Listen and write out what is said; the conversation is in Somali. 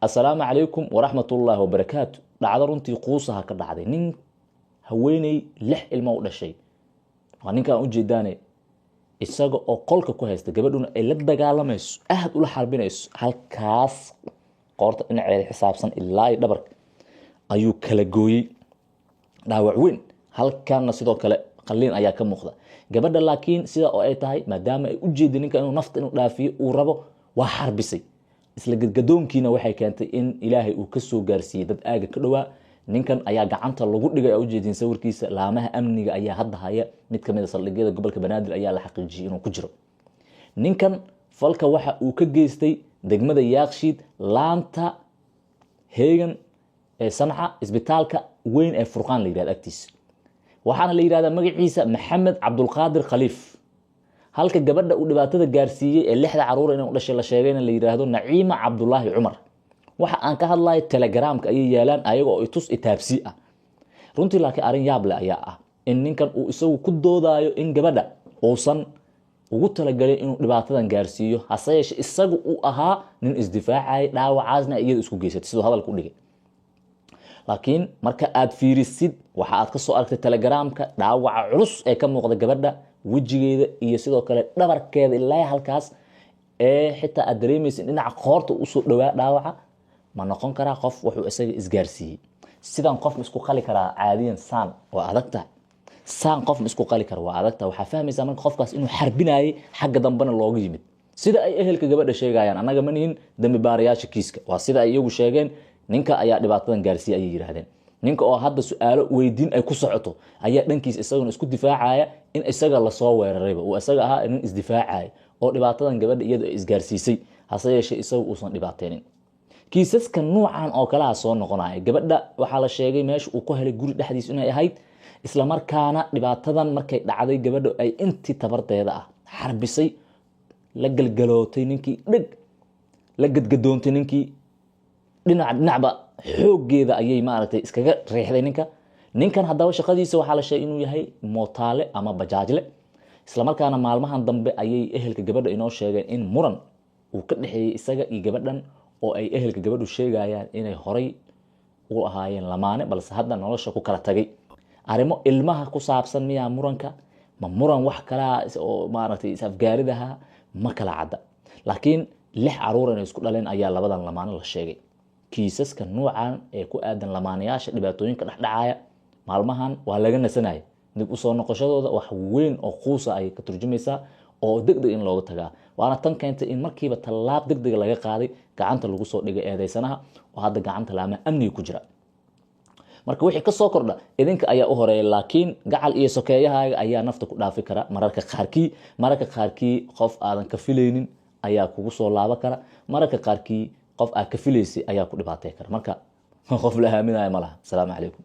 السلام عليكم ورحمة الله وبركاته. dhacdo runtii quusaha ka dhacday nin haweeney lix ilmo u dhashay waa ninkan u jeedaane isaga oo qolka ku haysta gabadhuna ay la dagaalamayso aad ula xarbinayso halkaas qoorta dhinaceeda xisaabsan ilaa ay dhabarka ayuu kala gooyay dhaawac weyn halkaana sidoo kale qalliin ayaa ka muuqda gabadha laakiin sida oo ay tahay maadaama ay u jeedo ninka inuu nafta inuu dhaafiyo uu rabo waa xarbisay isla gadgadoonkiina waxay keentay in ilaahay uu ka soo gaarsiiyay dad aaga ka dhawaa ninkan ayaa gacanta lagu dhigay oo jeedin sawirkiisa laamaha amniga ayaa hadda haya mid kamid ah saldhigyada gobolka Banaadir ayaa la xaqiijiyay inuu ku jiro ninkan falka waxa uu ka geystay degmada Yaaqshiid laanta Heegan ee Sanca isbitaalka weyn ee Furqaan la yiraahdo agtiisa waxaana la yiraahdaa magaciisa Maxamed Cabdulqaadir Khaliif halka gabadha uu dhibaatada gaarsiiyay ee lixda caruur inuu dhashay la sheegay in la yiraahdo Naciima Cabdullaahi Cumar waxa aan ka hadlay Telegramka ay yeelan ayagoo ay tus itaabsi ah runtii laakiin arin yaab leh ayaa ah in ninkan uu isagu ku doodayo in gabadha uusan ugu talagalay inuu dhibaatadan gaarsiiyo hase yeeshee isagu uu ahaa nin isdifaacay dhaawacaasna iyada isku geysatay sidoo hadalku u dhigay laakiin marka aad fiirisid waxa aad ka soo aragtay Telegramka dhaawaca culus ee ka muuqda gabadha wajigeeda iyo sidoo kale dhabarkeeda ilaa halkaas ee xitaa aad dareemaysid dhinaca qoorta u soo dhawaa dhaawaca ma noqon karaa qof wuxuu isaga isgaarsiiyay sidan qof isku qali karaa caadiyan saan waa adagta saan qof isku qali kara waa adagta waxa fahmaysaa marka qofkaas inuu xarbinayay xagga dambana looga yimid sida ay ehelka gabadha sheegayaan anaga manihin dambi baarayaasha kiiska waa sida ay iyagu sheegeen ninka ayaa dhibaatadan gaarsiiyay ay yiraahdeen ninka oo hadda su'aalo weydiin ay ku socoto ayaa dhankiis isaguna isku difaacaya in isaga la soo weerarayba oo isaga ahaa in isdifaacay oo dhibaatadan gabadha iyadu ay isgaarsiisay hase yeeshee isagu uusan dhibaateenin kiisaska noocan oo kala soo noqonaya gabadha waxa la sheegay meesha uu ku helay guri dhaxdiis inay ahayd isla markaana dhibaatadan markay dhacday gabadha ay intii tabarteeda ah xarbisay la galgalootay ninkii dhig la gadgadoontay ninkii dhinacba xoogeeda ayay maaragtay iskaga reexday ninkan haddaba shaqadiisa waxa la sheegay inuu yahay mootaale ama bajaajle isla markaana maalmahan dambe ayay ehelka gabadha inoo sheegeen in muran uu ka dhaxeeyay isaga iyo gabadhan oo ay ehelka gabadhu sheegayaan inay horay u ahaayeen lamaane balse hadda nolosha ku kala tagay arimo ilmaha ku saabsan miyaa muranka ma muran wax kala oo maaragtay isafgaaridaha ma kala cadda laakiin lix caruur inay isku dhaleen ayaa labadan lamaane la sheegay kiisaska noocan ee ku aadan lamaanayaasha dhibaatooyinka dhaxdhacaya maalmahan waa laga nasanay dib u soo noqoshadooda wax weyn oo quusa ay ka turjumaysaa oo degdeg in looga tagaa waana tan keentay in markiiba talaab degdeg laga qaaday gacanta lagu soo dhigay eedeysanaha oo hadda gacanta laama amniga ku jira marka wixii ka soo kordha idinka ayaa u horeeyay laakiin gacal iyo sokeeyahaaga ayaa nafta ku dhaafi kara mararka qaarkii qof aadan ka filaynin ayaa kugu soo laaba kara mararka qaarkii qof aad ka filaysay ayaa ku dhibaatay kara marka qof la haaminaya malaha. Assalaamu calaykum.